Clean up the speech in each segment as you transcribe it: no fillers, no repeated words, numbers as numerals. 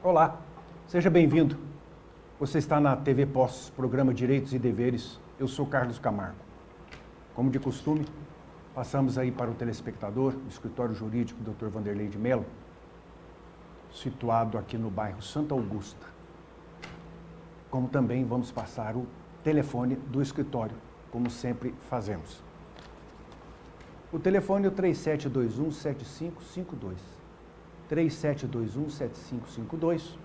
Olá, seja bem-vindo. Você está na TV Postos, programa Direitos e Deveres. Eu sou Carlos Camargo. Como de costume, passamos aí para o telespectador, o escritório jurídico Dr. Vanderlei de Mello, situado aqui no bairro Santa Augusta. Como também vamos passar o telefone do escritório, como sempre fazemos. O telefone é o 3721-7552. 3721-7552.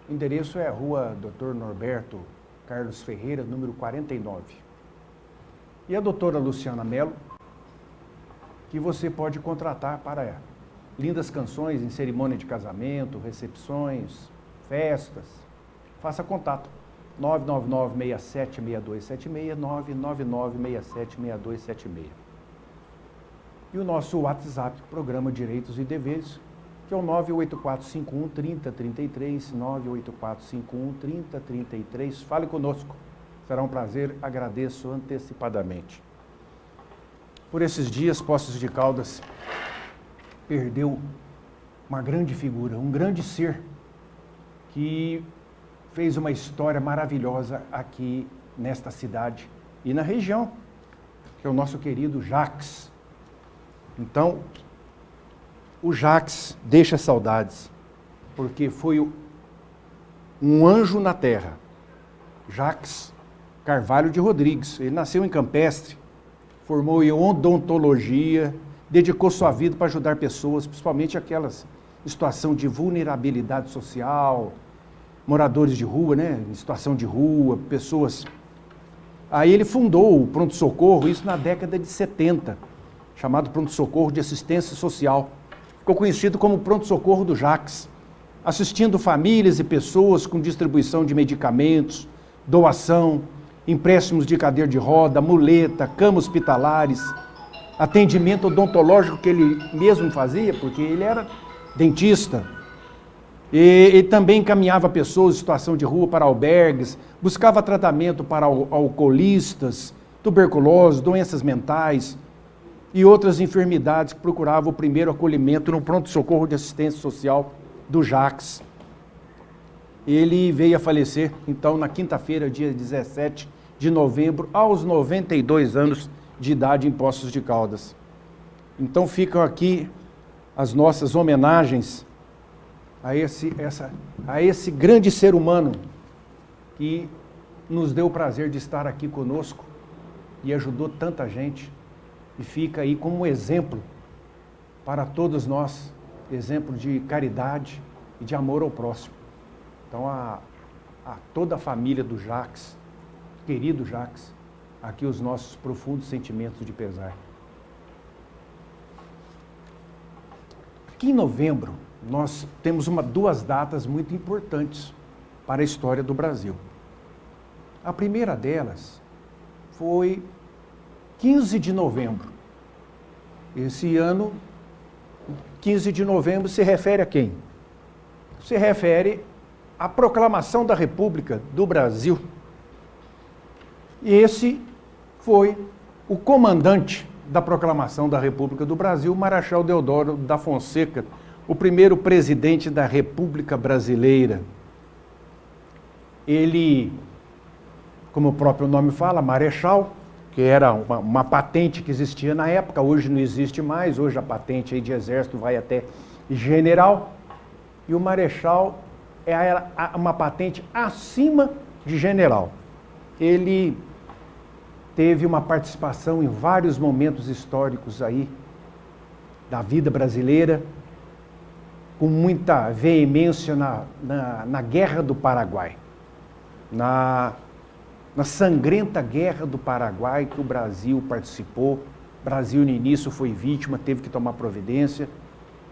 O endereço é a Rua Dr. Norberto Carlos Ferreira, número 49. E a doutora Luciana Mello, que você pode contratar para lindas canções em cerimônia de casamento, recepções, festas. Faça contato. 999-676276, 999-676276. E o nosso WhatsApp, Programa Direitos e Deveres, que é o 98451-3033, 98451-3033. Fale conosco. Será um prazer, agradeço antecipadamente. Por esses dias, Poços de Caldas perdeu uma grande figura, um grande ser que fez uma história maravilhosa aqui nesta cidade e na região, que é o nosso querido Jacques. Então, o Jacques deixa saudades, porque foi um anjo na terra. Jacques Carvalho de Rodrigues, ele nasceu em Campestre, formou em odontologia, dedicou sua vida para ajudar pessoas, principalmente aquelas em situação de vulnerabilidade social, moradores de rua, né, em situação de rua, pessoas. Aí ele fundou o pronto-socorro, isso na década de 70, chamado pronto-socorro de assistência social. Ficou conhecido como pronto-socorro do Jacques, assistindo famílias e pessoas com distribuição de medicamentos, doação, empréstimos de cadeira de roda, muleta, camas hospitalares, atendimento odontológico que ele mesmo fazia, porque ele era dentista. E também encaminhava pessoas em situação de rua para albergues, buscava tratamento para alcoolistas, tuberculose, doenças mentais e outras enfermidades que procuravam o primeiro acolhimento no pronto-socorro de assistência social do Jacques. Ele veio a falecer, então, na quinta-feira, dia 17 de novembro, aos 92 anos de idade em Poços de Caldas. Então ficam aqui as nossas homenagens a esse grande ser humano que nos deu o prazer de estar aqui conosco e ajudou tanta gente. E fica aí como um exemplo para todos nós, exemplo de caridade e de amor ao próximo. Então, a toda a família do Jacques, querido Jacques, aqui os nossos profundos sentimentos de pesar. Aqui em novembro, nós temos duas datas muito importantes para a história do Brasil. A primeira delas foi 15 de novembro. Esse ano, 15 de novembro, se refere a quem? Se refere à proclamação da República do Brasil. E esse foi o comandante da proclamação da República do Brasil, Marechal Deodoro da Fonseca, o primeiro presidente da República Brasileira. Ele, como o próprio nome fala, marechal, que era uma patente que existia na época, hoje não existe mais, hoje a patente aí de exército vai até general, e o marechal é uma patente acima de general. Ele teve uma participação em vários momentos históricos aí da vida brasileira, com muita veemência na Guerra do Paraguai, na sangrenta Guerra do Paraguai que o Brasil participou. O Brasil no início foi vítima, teve que tomar providência,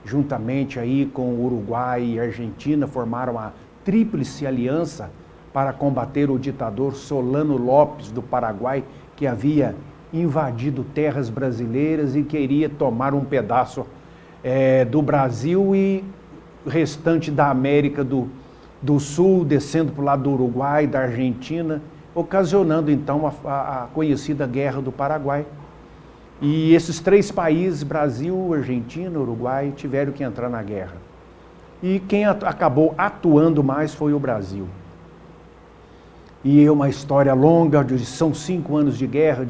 juntamente aí com o Uruguai e a Argentina, formaram a Tríplice Aliança para combater o ditador Solano Lopes do Paraguai, que havia invadido terras brasileiras e queria tomar um pedaço do Brasil e o restante da América do Sul, descendo para o lado do Uruguai, da Argentina, ocasionando então a conhecida Guerra do Paraguai. E esses três países, Brasil, Argentina, Uruguai, tiveram que entrar na guerra. e quem acabou atuando mais foi o Brasil. E é uma história longa, são 5 anos de guerra,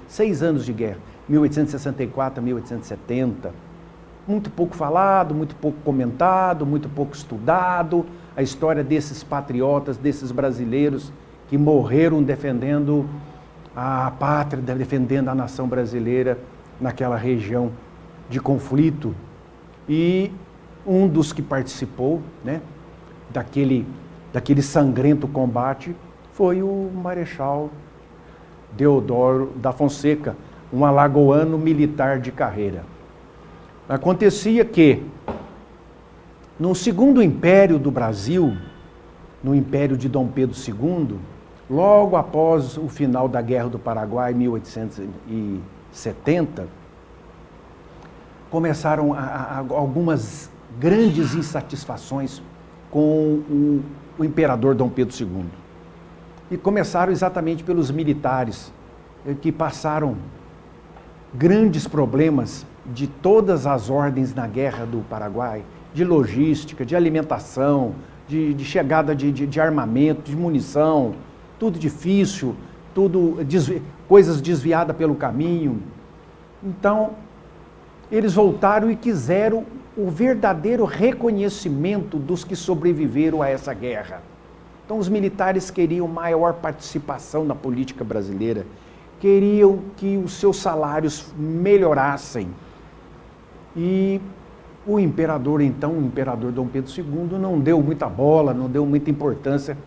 6 anos de guerra, 1864 a 1870. Muito pouco falado, muito pouco comentado, muito pouco estudado, a história desses patriotas, desses brasileiros que morreram defendendo a pátria, defendendo a nação brasileira naquela região de conflito. E um dos que participou, né, daquele sangrento combate foi o Marechal Deodoro da Fonseca, um alagoano militar de carreira. Acontecia que, no Segundo Império do Brasil, no Império de Dom Pedro II, logo após o final da Guerra do Paraguai, em 1870, começaram algumas grandes insatisfações com o imperador Dom Pedro II. E começaram exatamente pelos militares, que passaram grandes problemas de todas as ordens na Guerra do Paraguai, de logística, de alimentação, de chegada de armamento, de munição, tudo difícil, coisas desviadas pelo caminho. Então, eles voltaram e quiseram o verdadeiro reconhecimento dos que sobreviveram a essa guerra. Então, os militares queriam maior participação na política brasileira, queriam que os seus salários melhorassem. E o imperador, então, o imperador Dom Pedro II, não deu muita bola, não deu muita importância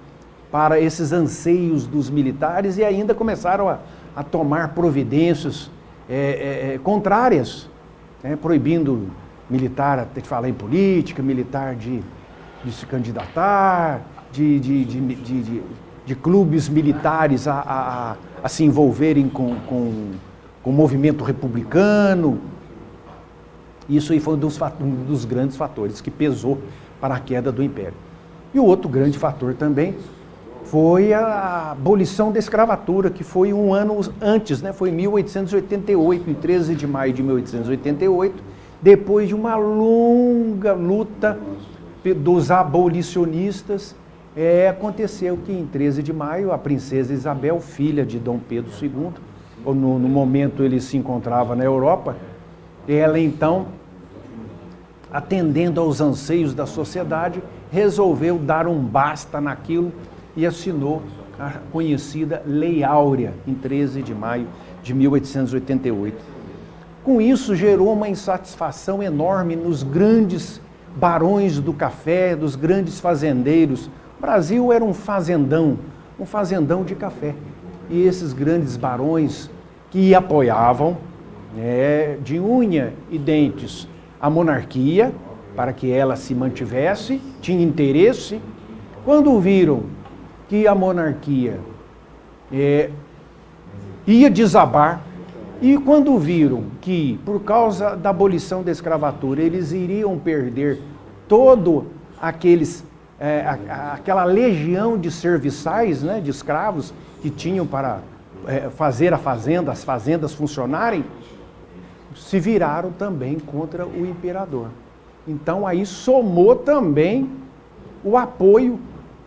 para esses anseios dos militares e ainda começaram a tomar providências contrárias, proibindo militar de falar em política, militar de se candidatar, de clubes militares a se envolverem com o movimento republicano. Isso aí foi um dos grandes fatores que pesou para a queda do Império. E o outro grande fator também foi a abolição da escravatura, que foi um ano antes, né? Foi em 1888, em 13 de maio de 1888, depois de uma longa luta dos abolicionistas, aconteceu que em 13 de maio a princesa Isabel, filha de Dom Pedro II, no momento ele se encontrava na Europa, ela então, atendendo aos anseios da sociedade, resolveu dar um basta naquilo e assinou a conhecida Lei Áurea, em 13 de maio de 1888. Com isso, gerou uma insatisfação enorme nos grandes barões do café, dos grandes fazendeiros. O Brasil era um fazendão de café. E esses grandes barões que apoiavam, de unha e dentes, a monarquia, para que ela se mantivesse, tinha interesse. Quando viram que a monarquia ia desabar, e quando viram que, por causa da abolição da escravatura, eles iriam perder todo aquela legião de serviçais, né, de escravos que tinham para fazer as fazendas funcionarem, se viraram também contra o imperador. Então aí somou também o apoio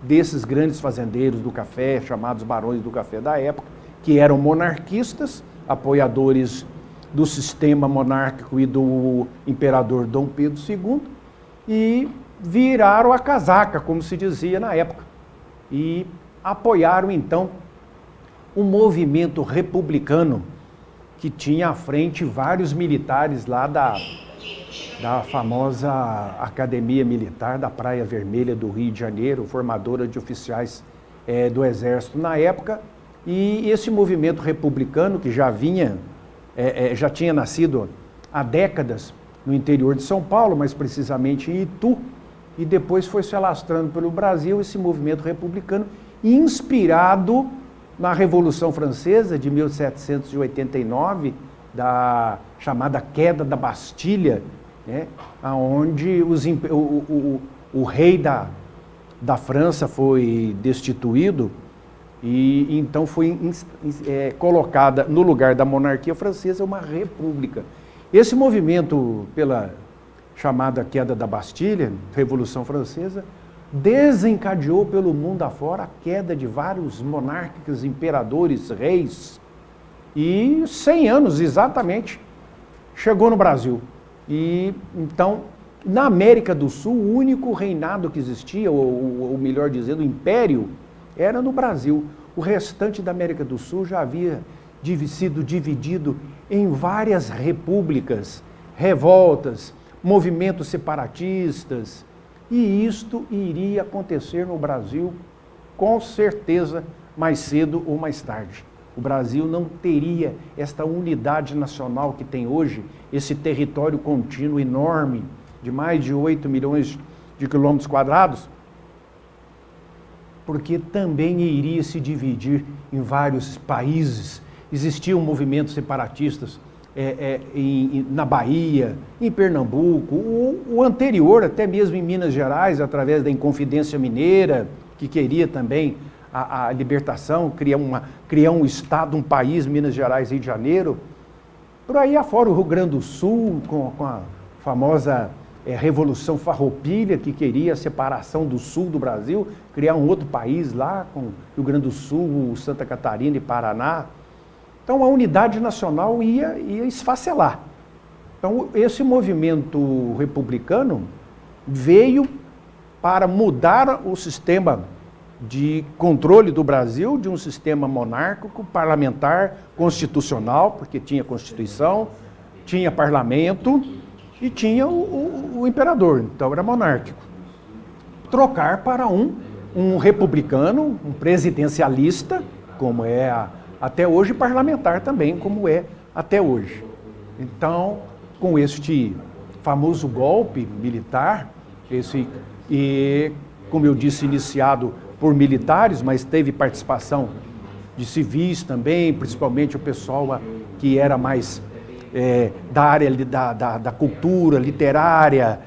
desses grandes fazendeiros do café, chamados barões do café da época, que eram monarquistas, apoiadores do sistema monárquico e do imperador Dom Pedro II, e viraram a casaca, como se dizia na época, e apoiaram então um movimento republicano que tinha à frente vários militares lá da famosa Academia Militar da Praia Vermelha do Rio de Janeiro, formadora de oficiais do Exército na época. E esse movimento republicano, que já tinha nascido há décadas no interior de São Paulo, mais precisamente em Itu, e depois foi se alastrando pelo Brasil, esse movimento republicano, inspirado na Revolução Francesa de 1789, da chamada Queda da Bastilha, onde o rei da França foi destituído, e então foi colocada no lugar da monarquia francesa uma república. Esse movimento chamada Queda da Bastilha, Revolução Francesa, desencadeou pelo mundo afora a queda de vários monarcas, imperadores, reis, e 100 anos exatamente chegou no Brasil. E então, na América do Sul, o único reinado que existia, ou melhor dizendo, o império, era no Brasil. O restante da América do Sul já havia sido dividido em várias repúblicas, revoltas, movimentos separatistas, e isto iria acontecer no Brasil com certeza mais cedo ou mais tarde. O Brasil não teria esta unidade nacional que tem hoje, esse território contínuo enorme, de mais de 8 milhões de quilômetros quadrados, porque também iria se dividir em vários países. Existiam movimentos separatistas na Bahia, em Pernambuco, o anterior, até mesmo em Minas Gerais, através da Inconfidência Mineira, que queria também a libertação, criar um estado, um país, Minas Gerais, Rio de Janeiro. Por aí afora, o Rio Grande do Sul, com a famosa Revolução Farroupilha, que queria a separação do sul do Brasil, criar um outro país lá, com Rio Grande do Sul, Santa Catarina e Paraná. Então, a unidade nacional ia esfacelar. Então, esse movimento republicano veio para mudar o sistema de controle do Brasil, de um sistema monárquico, parlamentar, constitucional, porque tinha Constituição, tinha parlamento e tinha o imperador, então era monárquico. Trocar para um republicano, um presidencialista, como é até hoje, parlamentar também, como é até hoje. Então, com este famoso golpe militar, como eu disse, iniciado por militares, mas teve participação de civis também, principalmente o pessoal que era mais da área da cultura literária,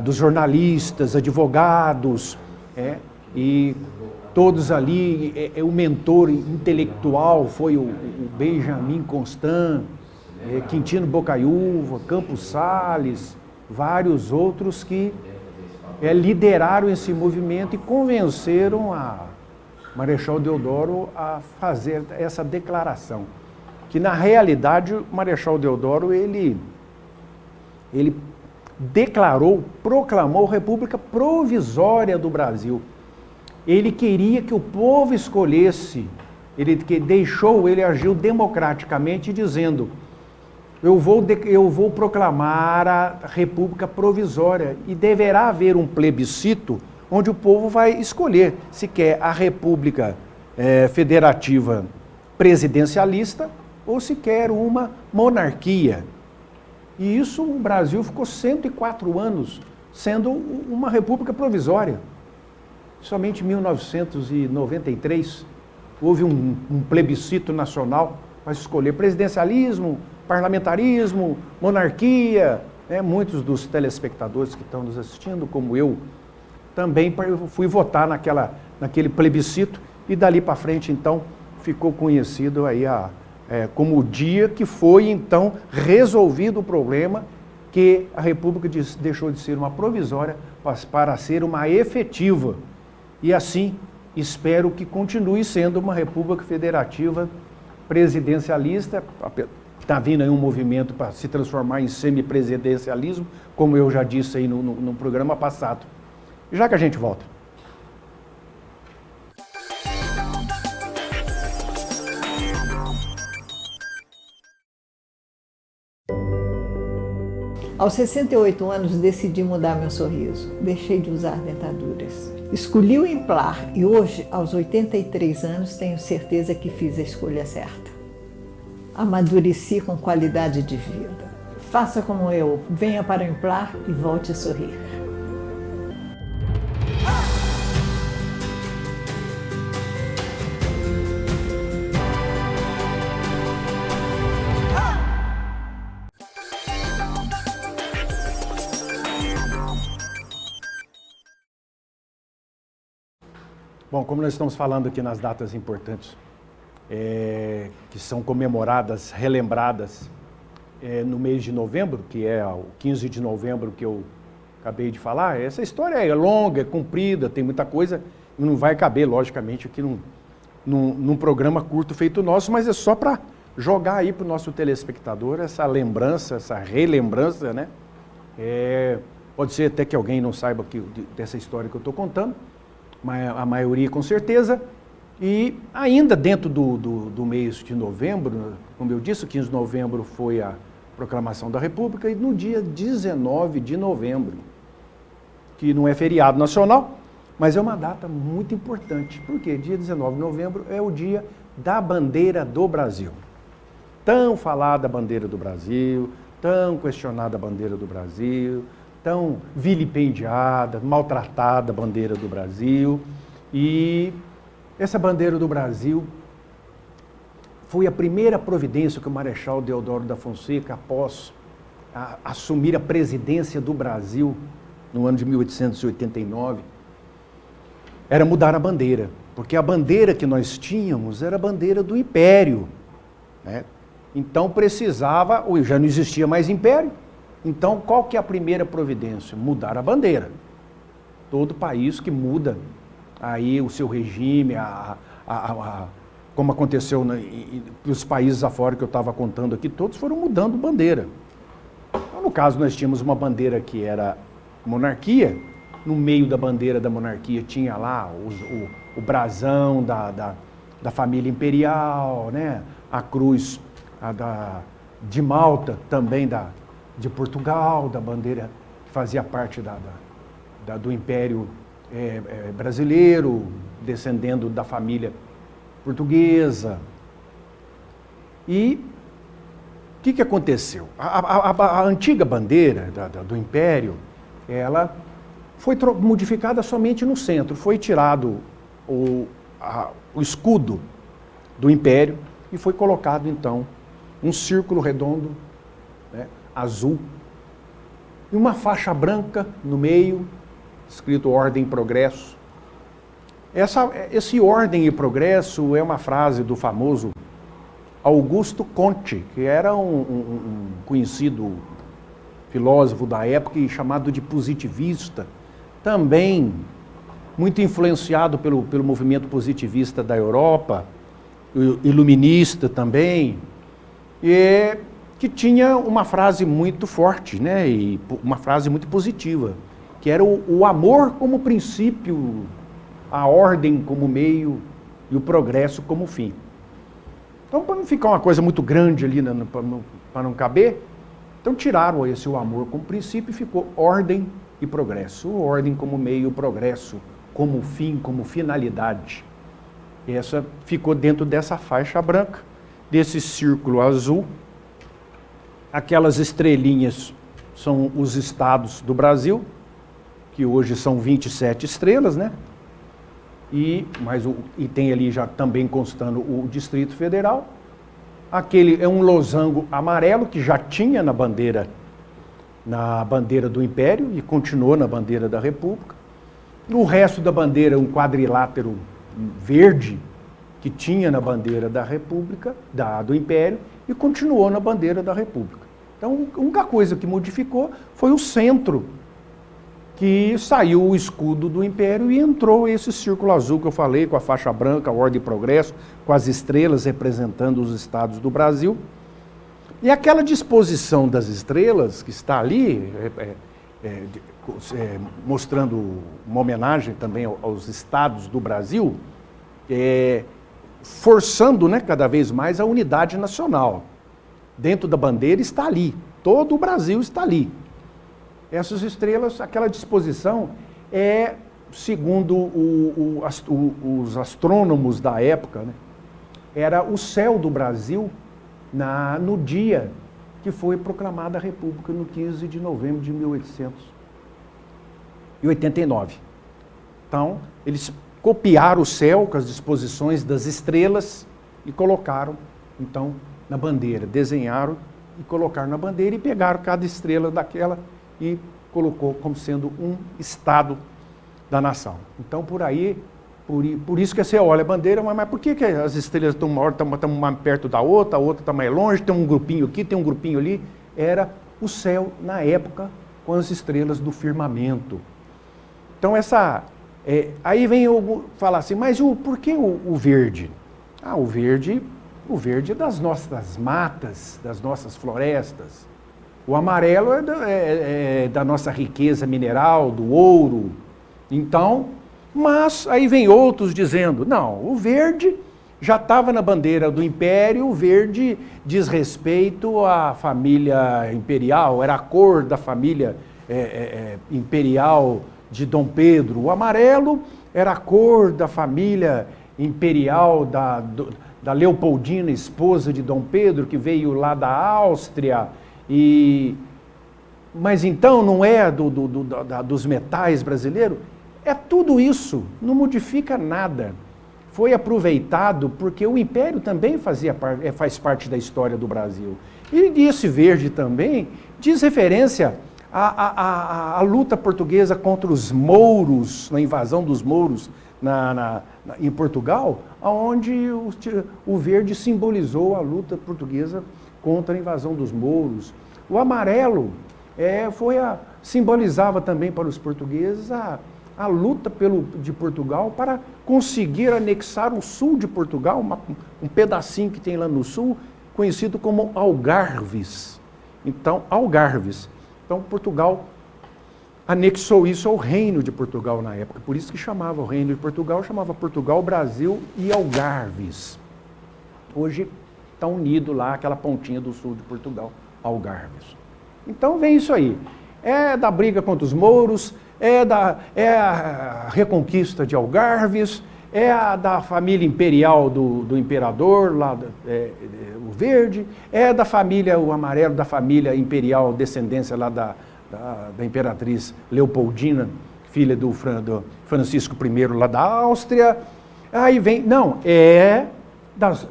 dos jornalistas, advogados, e todos ali, o mentor intelectual foi o Benjamin Constant, Quintino Bocaiúva, Campos Salles, vários outros que lideraram esse movimento e convenceram a Marechal Deodoro a fazer essa declaração. Que na realidade o Marechal Deodoro ele proclamou República Provisória do Brasil. Ele queria que o povo escolhesse, ele agiu democraticamente dizendo: eu vou proclamar a República Provisória e deverá haver um plebiscito onde o povo vai escolher se quer a República Federativa Presidencialista ou se quer uma monarquia. E isso, o Brasil ficou 104 anos sendo uma república provisória. Somente em 1993 houve um plebiscito nacional para escolher presidencialismo, parlamentarismo, monarquia. Muitos dos telespectadores que estão nos assistindo, como eu, também fui votar naquele plebiscito e dali para frente, então, ficou conhecido aí como o dia que foi, então, resolvido o problema, que a República deixou de ser uma provisória para ser uma efetiva. E assim, espero que continue sendo uma República Federativa Presidencialista. Está vindo aí um movimento para se transformar em semipresidencialismo, como eu já disse aí no programa passado. Já que a gente volta. Aos 68 anos, decidi mudar meu sorriso. Deixei de usar dentaduras. Escolhi o Implar e hoje, aos 83 anos, tenho certeza que fiz a escolha certa. Amadureci com qualidade de vida. Faça como eu, venha para o Implar e volte a sorrir. Bom, como nós estamos falando aqui nas datas importantes, que são comemoradas, relembradas no mês de novembro, que é o 15 de novembro que eu acabei de falar. Essa história é longa, é comprida, tem muita coisa, não vai caber, logicamente, aqui num programa curto feito nosso, mas é só para jogar aí para o nosso telespectador essa lembrança, essa relembrança, né? Pode ser até que alguém não saiba dessa história que eu estou contando, mas a maioria com certeza. E ainda dentro do mês de novembro, como eu disse, o 15 de novembro foi a proclamação da República, e no dia 19 de novembro, que não é feriado nacional, mas é uma data muito importante, porque dia 19 de novembro é o dia da bandeira do Brasil. Tão falada bandeira do Brasil, tão questionada bandeira do Brasil, tão vilipendiada, maltratada bandeira do Brasil. E essa bandeira do Brasil foi a primeira providência que o Marechal Deodoro da Fonseca, após assumir a presidência do Brasil no ano de 1889, era mudar a bandeira, porque a bandeira que nós tínhamos era a bandeira do Império, né? Então precisava, já não existia mais Império, então qual que é a primeira providência? Mudar a bandeira. Todo país que muda aí o seu regime, como aconteceu nos países afora que eu estava contando aqui, todos foram mudando bandeira. Então, no caso, nós tínhamos uma bandeira que era monarquia. No meio da bandeira da monarquia tinha lá o brasão da família imperial, né? A cruz de Malta, também de Portugal, da bandeira que fazia parte do Império brasileiro, descendendo da família portuguesa. E o que aconteceu? A antiga bandeira do Império, ela foi modificada somente no centro. Foi tirado o escudo do Império e foi colocado, então, um círculo redondo, né, azul, e uma faixa branca no meio, escrito Ordem e Progresso. Esse Ordem e Progresso é uma frase do famoso Augusto Comte, que era um conhecido filósofo da época e chamado de positivista, também muito influenciado pelo movimento positivista da Europa, iluminista também, e que tinha uma frase muito forte, né, e uma frase muito positiva, que era o amor como princípio, a ordem como meio e o progresso como fim. Então, para não ficar uma coisa muito grande ali, para não caber, então tiraram o amor como princípio e ficou ordem e progresso. Ordem como meio, progresso como fim, como finalidade. Essa ficou dentro dessa faixa branca, desse círculo azul. Aquelas estrelinhas são os estados do Brasil, que hoje são 27 estrelas, né? E tem ali já também constando o Distrito Federal. Aquele é um losango amarelo que já tinha na bandeira do Império e continuou na bandeira da República. No resto da bandeira, um quadrilátero verde que tinha na bandeira da República, do Império, e continuou na bandeira da República. Então, a única coisa que modificou foi o centro, que saiu o escudo do Império e entrou esse círculo azul que eu falei, com a faixa branca, a Ordem e Progresso, com as estrelas representando os estados do Brasil. E aquela disposição das estrelas que está ali, mostrando uma homenagem também aos estados do Brasil, forçando, né, cada vez mais a unidade nacional. Dentro da bandeira está ali, todo o Brasil está ali. Essas estrelas, aquela disposição segundo os astrônomos da época, né, era o céu do Brasil no dia que foi proclamada a República, no 15 de novembro de 1889. Então, eles copiaram o céu com as disposições das estrelas e colocaram, então, na bandeira. Desenharam e colocaram na bandeira e pegaram cada estrela daquela e colocou como sendo um estado da nação. Então, por aí, Por isso que você olha a bandeira, mas por que as estrelas estão mais perto da outra, a outra está mais longe, tem um grupinho aqui, tem um grupinho ali? Era o céu, na época, com as estrelas do firmamento. Então, aí vem eu falar assim, mas por que o verde? O verde é das nossas matas, das nossas florestas. O amarelo é da nossa riqueza mineral, do ouro. Então, mas aí vem outros dizendo, não, o verde já estava na bandeira do Império, o verde diz respeito à família imperial, era a cor da família imperial de Dom Pedro. O amarelo era a cor da família imperial da Leopoldina, esposa de Dom Pedro, que veio lá da Áustria. Mas então não é dos metais brasileiros? É tudo isso, não modifica nada. Foi aproveitado porque o Império também faz parte da história do Brasil. E esse verde também diz referência à luta portuguesa contra os mouros, na invasão dos mouros em Portugal, onde o verde simbolizou a luta portuguesa contra a invasão dos mouros. O amarelo simbolizava também para os portugueses a luta de Portugal para conseguir anexar o sul de Portugal, um pedacinho que tem lá no sul, conhecido como Algarves. Então, Algarves. Então, Portugal anexou isso ao Reino de Portugal na época, por isso que chamava o Reino de Portugal, chamava Portugal, Brasil e Algarves. Hoje está unido lá aquela pontinha do sul de Portugal, Algarves. Então vem isso aí, é da briga contra os mouros, é a reconquista de Algarves, é a da família imperial do imperador, lá o verde, é da família, o amarelo da família imperial, descendência lá da imperatriz Leopoldina, filha do Francisco I lá da Áustria. Aí vem, não,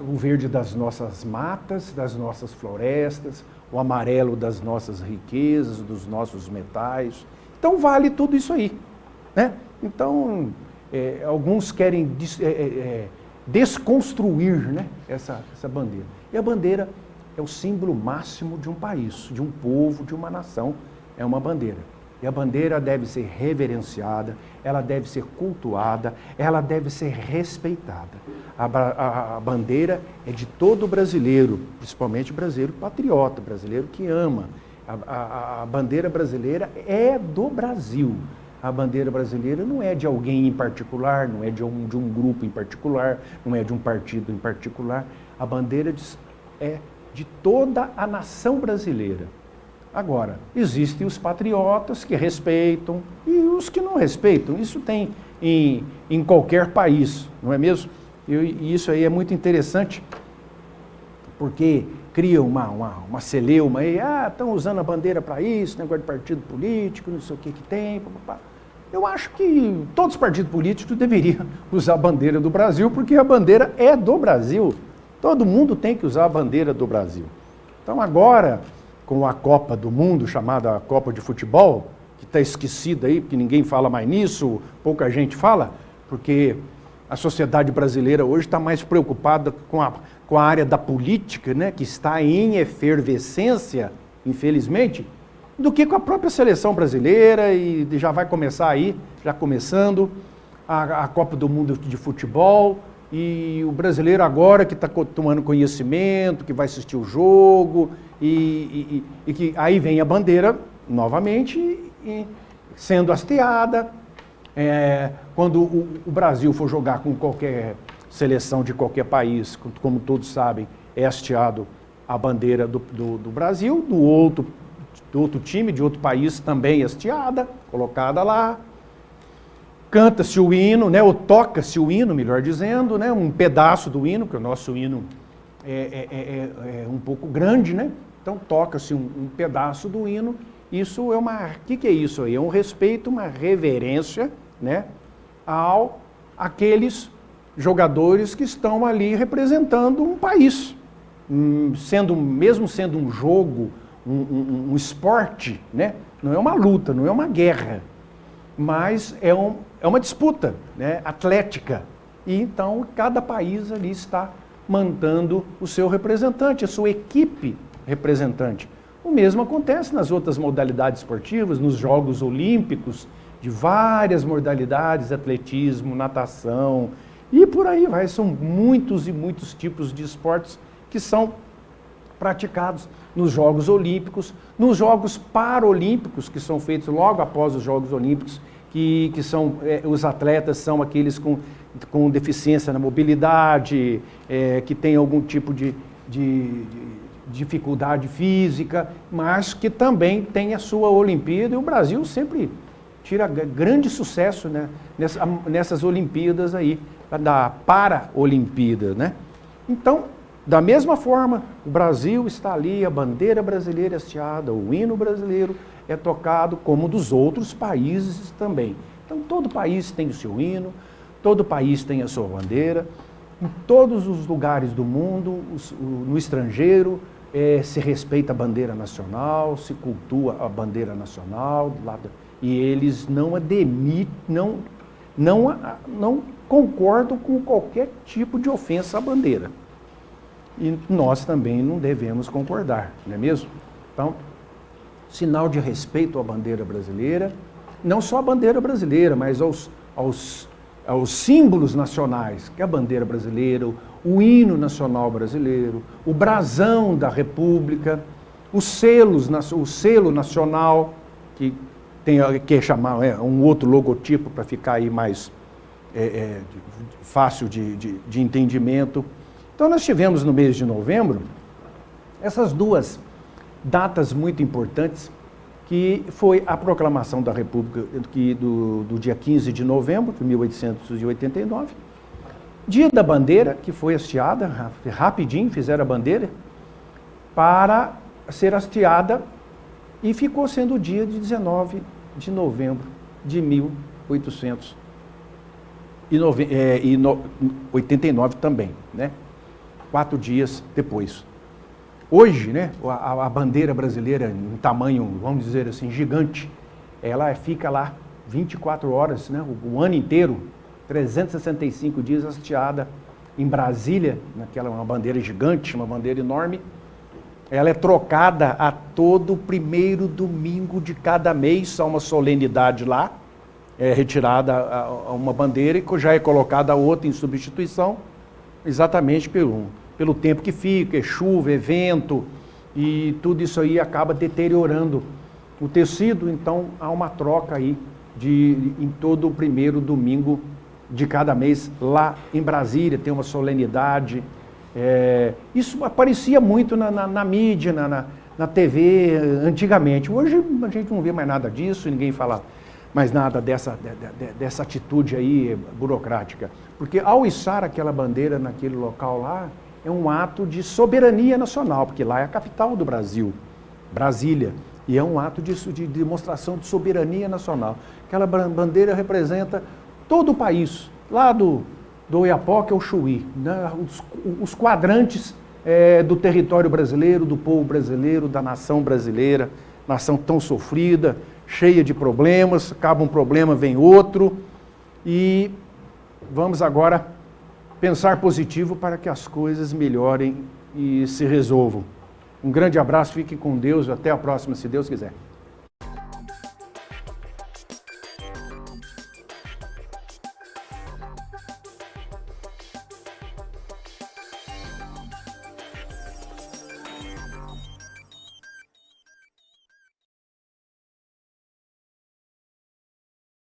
o verde das nossas matas, das nossas florestas, o amarelo das nossas riquezas, dos nossos metais. Então vale tudo isso aí, né? Então, alguns querem desconstruir, né, essa bandeira. E a bandeira é o símbolo máximo de um país, de um povo, de uma nação. É uma bandeira. E a bandeira deve ser reverenciada, ela deve ser cultuada, ela deve ser respeitada. A bandeira é de todo brasileiro, principalmente brasileiro patriota, brasileiro que ama. A bandeira brasileira é do Brasil. A bandeira brasileira não é de alguém em particular, não é de um grupo em particular, não é de um partido em particular. A bandeira é de toda a nação brasileira. Agora, existem os patriotas que respeitam e os que não respeitam. Isso tem em qualquer país, não é mesmo? E isso aí é muito interessante, porque cria uma celeuma aí, estão usando a bandeira para isso, negócio de partido político, não sei o que tem. Papapá. Eu acho que todos os partidos políticos deveriam usar a bandeira do Brasil, porque a bandeira é do Brasil. Todo mundo tem que usar a bandeira do Brasil. Então agora, com a Copa do Mundo, chamada Copa de Futebol, que está esquecida aí, porque ninguém fala mais nisso, pouca gente fala, porque a sociedade brasileira hoje está mais preocupada com a área da política, né, que está em efervescência, infelizmente, do que com a própria seleção brasileira, e já vai começar aí, já começando, a Copa do Mundo de Futebol, e o brasileiro agora que está tomando conhecimento, que vai assistir o jogo, e que aí vem a bandeira novamente sendo hasteada. Quando o Brasil for jogar com qualquer seleção de qualquer país, como todos sabem, é hasteado a bandeira do Brasil, do outro time, de outro país também hasteada, colocada lá. Canta-se o hino, né, ou toca-se o hino, melhor dizendo, né, um pedaço do hino, porque o nosso hino é um pouco grande, né? Então toca-se um pedaço do hino. Isso é o que é isso aí? É um respeito, uma reverência, né, àqueles jogadores que estão ali representando um país. Mesmo sendo um jogo, um esporte, né, não é uma luta, não é uma guerra. mas é uma disputa, né, atlética. E então cada país ali está mandando o seu representante, a sua equipe representante. O mesmo acontece nas outras modalidades esportivas, nos Jogos Olímpicos, de várias modalidades, atletismo, natação, e por aí vai. São muitos e muitos tipos de esportes que são praticados nos Jogos Olímpicos, nos Jogos Paralímpicos, que são feitos logo após os Jogos Olímpicos, que são, os atletas são aqueles com deficiência na mobilidade, que tem algum tipo de dificuldade física, mas que também tem a sua Olimpíada, e o Brasil sempre tira grande sucesso, né, nessas Olimpíadas aí, da Paralimpíada, né? Então, da mesma forma, o Brasil está ali, a bandeira brasileira é hasteada, o hino brasileiro é tocado, como dos outros países também. Então, todo país tem o seu hino, todo país tem a sua bandeira, em todos os lugares do mundo, no estrangeiro, se respeita a bandeira nacional, se cultua a bandeira nacional, e eles não concordam com qualquer tipo de ofensa à bandeira. E nós também não devemos concordar, não é mesmo? Então, sinal de respeito à bandeira brasileira, não só a bandeira brasileira, mas aos símbolos nacionais, que é a bandeira brasileira, o hino nacional brasileiro, o brasão da República, o selo nacional, que é chamar um outro logotipo para ficar aí mais fácil de entendimento. Então nós tivemos no mês de novembro essas duas datas muito importantes, que foi a proclamação da República do dia 15 de novembro de 1889, dia da bandeira, que foi hasteada, rapidinho fizeram a bandeira, para ser hasteada, e ficou sendo o dia de 19 de novembro de 1889 também, né? 4 dias depois. Hoje, né, a bandeira brasileira em tamanho, vamos dizer assim, gigante, ela fica lá 24 horas, né, o ano inteiro, 365 dias hasteada em Brasília, uma bandeira gigante, uma bandeira enorme. Ela é trocada a todo primeiro domingo de cada mês, há uma solenidade lá, é retirada uma bandeira e já é colocada outra em substituição, exatamente pelo tempo que fica, chuva, evento, e tudo isso aí acaba deteriorando o tecido. Então há uma troca aí em todo o primeiro domingo de cada mês lá em Brasília, tem uma solenidade. Isso aparecia muito na mídia, na TV antigamente. Hoje a gente não vê mais nada disso, ninguém fala mais nada dessa atitude aí burocrática. Porque ao içar aquela bandeira naquele local lá, é um ato de soberania nacional, porque lá é a capital do Brasil, Brasília, e é um ato de demonstração de soberania nacional. Aquela bandeira representa todo o país, lá do Oiapoque ao Chuí, né? Os quadrantes do território brasileiro, do povo brasileiro, da nação brasileira, nação tão sofrida, cheia de problemas, acaba um problema, vem outro, e vamos agora pensar positivo para que as coisas melhorem e se resolvam. Um grande abraço, fiquem com Deus, até a próxima, se Deus quiser.